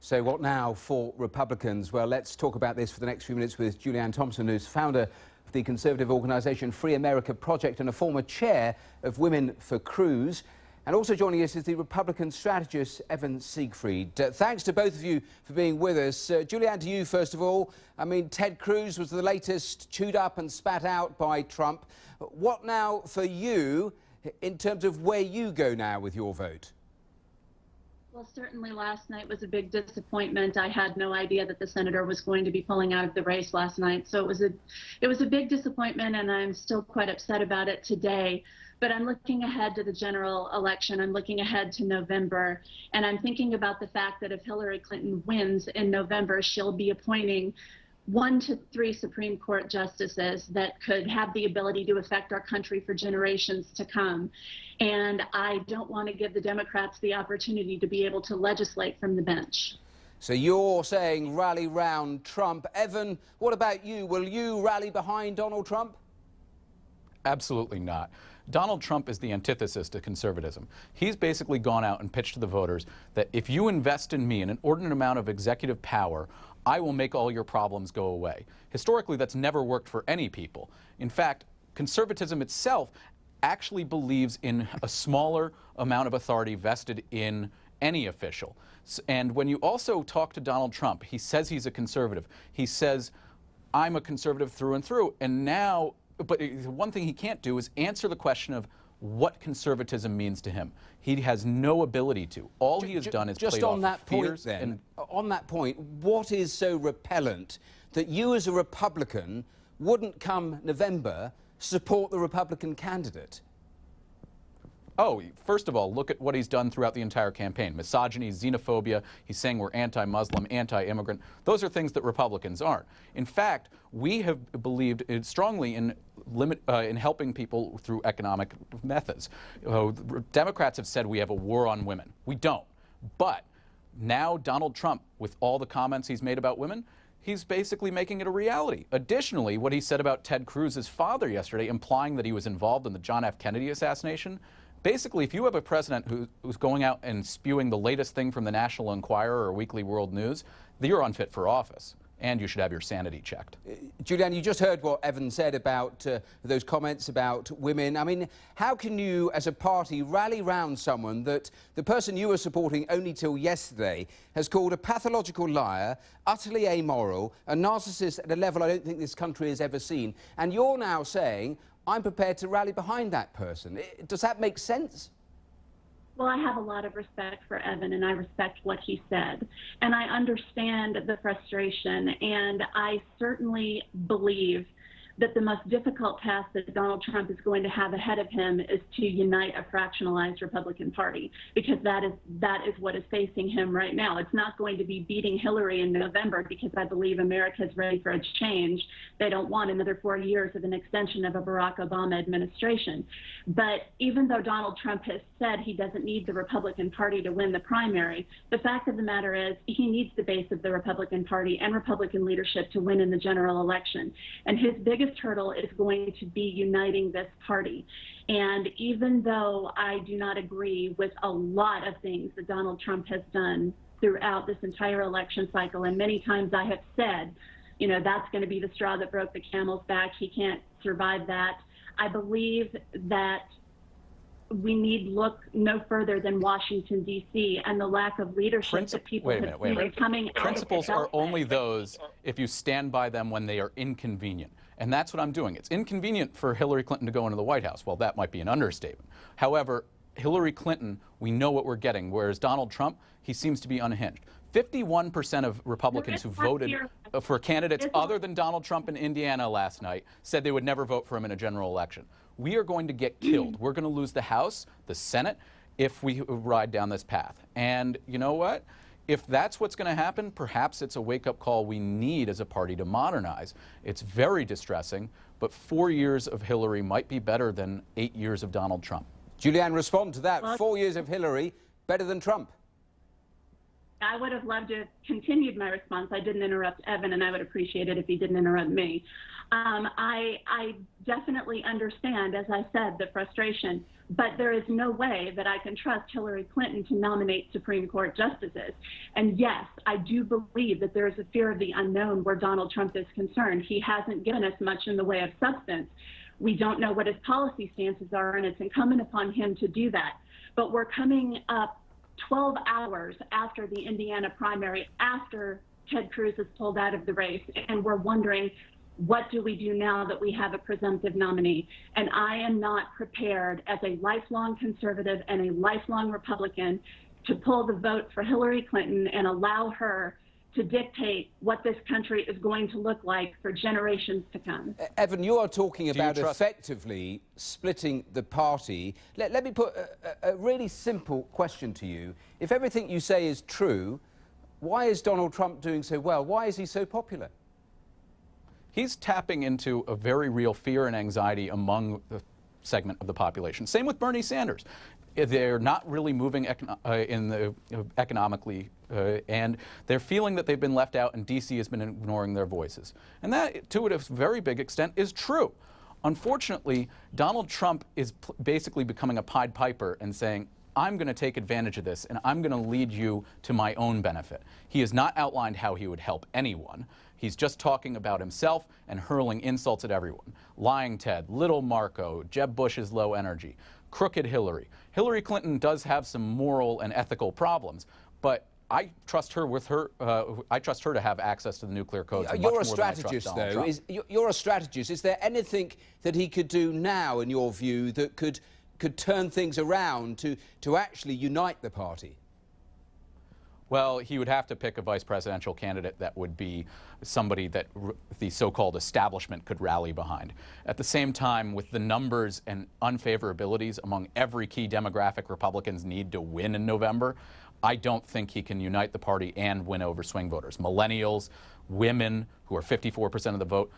So what now for Republicans? Well, let's talk about this for the next few minutes with Julianne Thompson, who's founder of the conservative organisation Free America Project and a former chair of Women for Cruz. And also joining us is the Republican strategist Evan Siegfried. Thanks to both of you for being with us. Julianne, to you first of all. I mean, Ted Cruz was the latest chewed up and spat out by Trump. What now for you in terms of where you go now with your vote? Well, certainly last night was a big disappointment. I had no idea that the senator was going to be pulling out of the race last night. So it was a big disappointment, and I'm still quite upset about it today. But I'm looking ahead to the general election. I'm looking ahead to November, and I'm thinking about the fact that if Hillary Clinton wins in November, she'll be appointing 1 to 3 Supreme Court justices that could have the ability to affect our country for generations to come. And I don't want to give the Democrats the opportunity to be able to legislate from the bench. So you're saying rally round Trump. Evan, what about you? Will you rally behind Donald Trump? Absolutely not. Donald Trump is the antithesis to conservatism. He's basically gone out and pitched to the voters that if you invest in me in an inordinate amount of executive power, I will make all your problems go away. Historically, that's never worked for any people. In fact, conservatism itself actually believes in a smaller amount of authority vested in any official. And when you also talk to Donald Trump, he says he's a conservative. He says, I'm a conservative through and through. And now, but one thing he can't do is answer the question of what conservatism means to him. He has no ability to. All he has done is played off fears. On that point, what is so repellent that you as a Republican wouldn't come November support the Republican candidate? Oh, first of all, look at what he's done throughout the entire campaign. Misogyny, xenophobia, he's saying we're anti-Muslim, anti-immigrant. Those are things that Republicans aren't. In fact, we have believed strongly in helping people through economic methods. Democrats have said we have a war on women. We don't. But now Donald Trump, with all the comments he's made about women, he's basically making it a reality. Additionally, what he said about Ted Cruz's father yesterday, implying that he was involved in the John F. Kennedy assassination. Basically, if you have a president who's going out and spewing the latest thing from the National Enquirer or Weekly World News, you're unfit for office, and you should have your sanity checked. Julianne, you just heard what Evan said about those comments about women. I mean, how can you, as a party, rally round someone that the person you were supporting only till yesterday has called a pathological liar, utterly amoral, a narcissist at a level I don't think this country has ever seen, and you're now saying, I'm prepared to rally behind that person. Does that make sense? Well, I have a lot of respect for Evan, and I respect what he said. And I understand the frustration, and I certainly believe that the most difficult task that Donald Trump is going to have ahead of him is to unite a fractionalized Republican Party, because that is what is facing him right now. It's not going to be beating Hillary in November, because I believe America is ready for a change. They don't want another 4 years of an extension of a Barack Obama administration. But even though Donald Trump has said he doesn't need the Republican Party to win the primary, the fact of the matter is he needs the base of the Republican Party and Republican leadership to win in the general election. And his biggest hurdle is going to be uniting this party. And even though I do not agree with a lot of things that Donald Trump has done throughout this entire election cycle, and many times I have said, you know, that's going to be the straw that broke the camel's back, he can't survive that, I believe that we need look no further than Washington, D.C. and the lack of leadership that people have seen coming out of Principles are only those if you stand by them when they are inconvenient. And that's what I'm doing. It's inconvenient for Hillary Clinton to go into the White House. Well, that might be an understatement. However, Hillary Clinton, we know what we're getting, whereas Donald Trump, he seems to be unhinged. 51% of Republicans who voted for candidates other than Donald Trump in Indiana last night said they would never vote for him in a general election. We are going to get killed. We're going to lose the House, the Senate, if we ride down this path. And you know what? If that's what's going to happen, perhaps it's a wake-up call we need as a party to modernize. It's very distressing, but 4 years of Hillary might be better than 8 years of Donald Trump. Julianne, respond to that. 4 years of Hillary, better than Trump. I would have loved to have continued my response. I didn't interrupt Evan, and I would appreciate it if he didn't interrupt me. I definitely understand, as I said, the frustration, but there is no way that I can trust Hillary Clinton to nominate Supreme Court justices. And yes, I do believe that there is a fear of the unknown where Donald Trump is concerned. He hasn't given us much in the way of substance. We don't know what his policy stances are, and it's incumbent upon him to do that. But we're coming up 12 hours after the Indiana primary, after Ted Cruz is pulled out of the race, and we're wondering, what do we do now that we have a presumptive nominee? And I am not prepared as a lifelong conservative and a lifelong Republican to pull the vote for Hillary Clinton and allow her to dictate what this country is going to look like for generations to come. Evan, you are talking about effectively splitting the party. Let me put a really simple question to you. If everything you say is true, why is Donald Trump doing so well? Why is he so popular? He's tapping into a very real fear and anxiety among the segment of the population. Same with Bernie Sanders. They're not really moving economically, and they're feeling that they've been left out, and D.C. has been ignoring their voices. And that, to a very big extent, is true. Unfortunately, Donald Trump is basically becoming a Pied Piper and saying, I'm going to take advantage of this, and I'm going to lead you to my own benefit. He has not outlined how he would help anyone. He's just talking about himself and hurling insults at everyone. Lying Ted, Little Marco, Jeb Bush's low energy, crooked Hillary. Hillary Clinton does have some moral and ethical problems, but I trust her with her. I trust her to have access to the nuclear codes. You're a strategist, though. You're a strategist. Is there anything that he could do now, in your view, that could turn things around to actually unite the party? Well, he would have to pick a vice presidential candidate that would be somebody that the so-called establishment could rally behind. At the same time, with the numbers and unfavorabilities among every key demographic Republicans need to win in November, I don't think he can unite the party and win over swing voters. Millennials, women, who are 54% of the vote,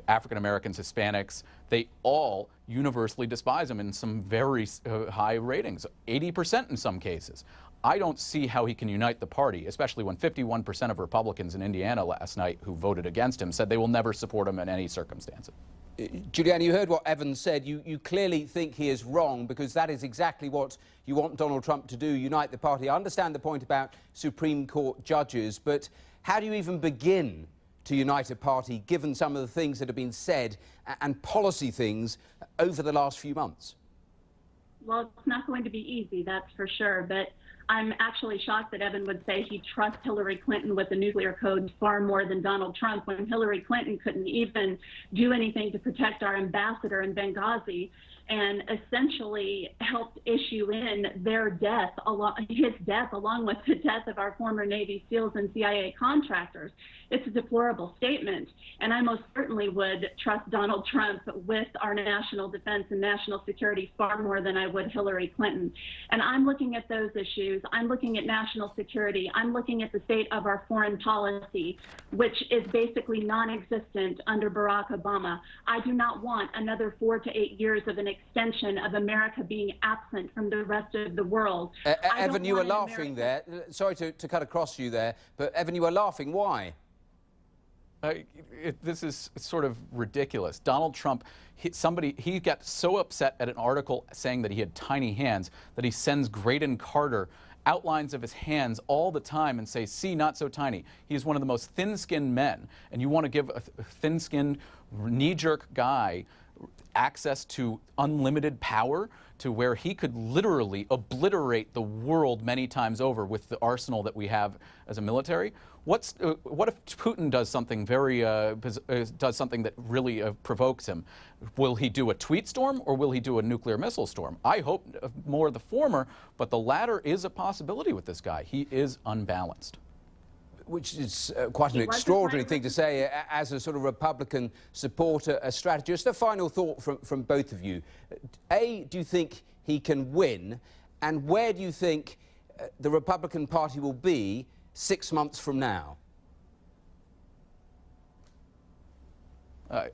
African Americans, Hispanics, they all universally despise him in some very high ratings, 80% in some cases. I don't see how he can unite the party, especially when 51% of Republicans in Indiana last night who voted against him said they will never support him in any circumstances. Julianne, you heard what Evan said. You clearly think he is wrong, because that is exactly what you want Donald Trump to do, unite the party. I understand the point about Supreme Court judges, but how do you even begin to unite a party, given some of the things that have been said and policy things over the last few months? Well, it's not going to be easy, that's for sure, but I'm actually shocked that Evan would say he trusts Hillary Clinton with the nuclear codes far more than Donald Trump, when Hillary Clinton couldn't even do anything to protect our ambassador in Benghazi, and essentially helped issue in their death, his death, along with the death of our former Navy SEALs and CIA contractors. It's a deplorable statement, and I most certainly would trust Donald Trump with our national defense and national security far more than I would Hillary Clinton. And I'm looking at those issues. I'm looking at national security. I'm looking at the state of our foreign policy, which is basically non-existent under Barack Obama. I do not want another 4 to 8 years of an extension of America being absent from the rest of the world. Evan, you were laughing there. Sorry to cut across you there, but Evan, you were laughing. Why? This is sort of ridiculous. Donald Trump, he got so upset at an article saying that he had tiny hands that he sends Graydon Carter outlines of his hands all the time and say, see, not so tiny. He is one of the most thin-skinned men, and you want to give a thin-skinned, knee-jerk guy access to unlimited power, to where he could literally obliterate the world many times over with the arsenal that we have as a military. What if Putin does something does something that really provokes him? Will he do a tweet storm, or will he do a nuclear missile storm? I hope more of the former, but the latter is a possibility with this guy. He is unbalanced. Which is quite an extraordinary thing to say as a sort of Republican supporter, a strategist. A final thought from both of you. A, do you think he can win? And where do you think the Republican Party will be 6 months from now?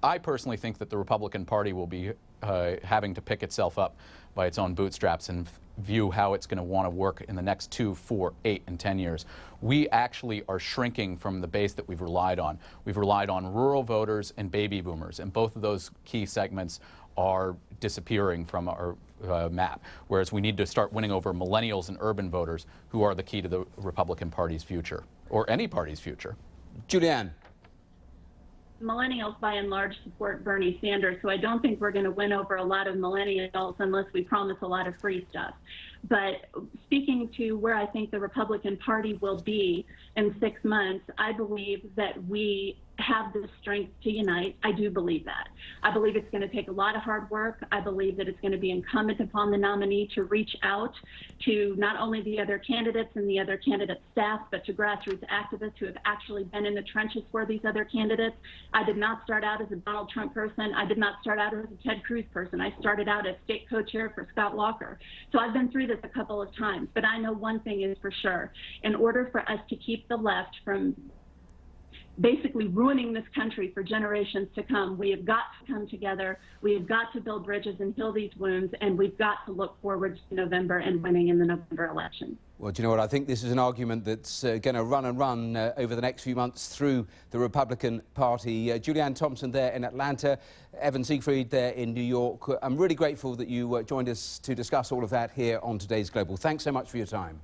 I personally think that the Republican Party will be having to pick itself up by its own bootstraps in view how it's going to want to work in the next 2, 4, 8, and 10 years. We actually are shrinking from the base that we've relied on. We've relied on rural voters and baby boomers, and both of those key segments are disappearing from our map, whereas we need to start winning over millennials and urban voters who are the key to the Republican Party's future, or any party's future. Julianne. Millennials, by and large, support Bernie Sanders, so I don't think we're going to win over a lot of millennials unless we promise a lot of free stuff. But speaking to where I think the Republican Party will be in 6 months, I believe that we have the strength to unite. I do believe that. I believe it's going to take a lot of hard work. I believe that it's going to be incumbent upon the nominee to reach out to not only the other candidates and the other candidate staff, but to grassroots activists who have actually been in the trenches for these other candidates. I did not start out as a Donald Trump person. I did not start out as a Ted Cruz person. I started out as state co-chair for Scott Walker. So I've been through this a couple of times, but I know one thing is for sure. In order for us to keep the left from basically ruining this country for generations to come, we have got to come together. We have got to build bridges and heal these wounds, and we've got to look forward to November and winning in the November election. Well, do you know what? I think this is an argument that's going to run and run over the next few months through the Republican Party. Julianne Thompson there in Atlanta, Evan Siegfried there in New York. I'm really grateful that you joined us to discuss all of that here on Today's Global. Thanks so much for your time.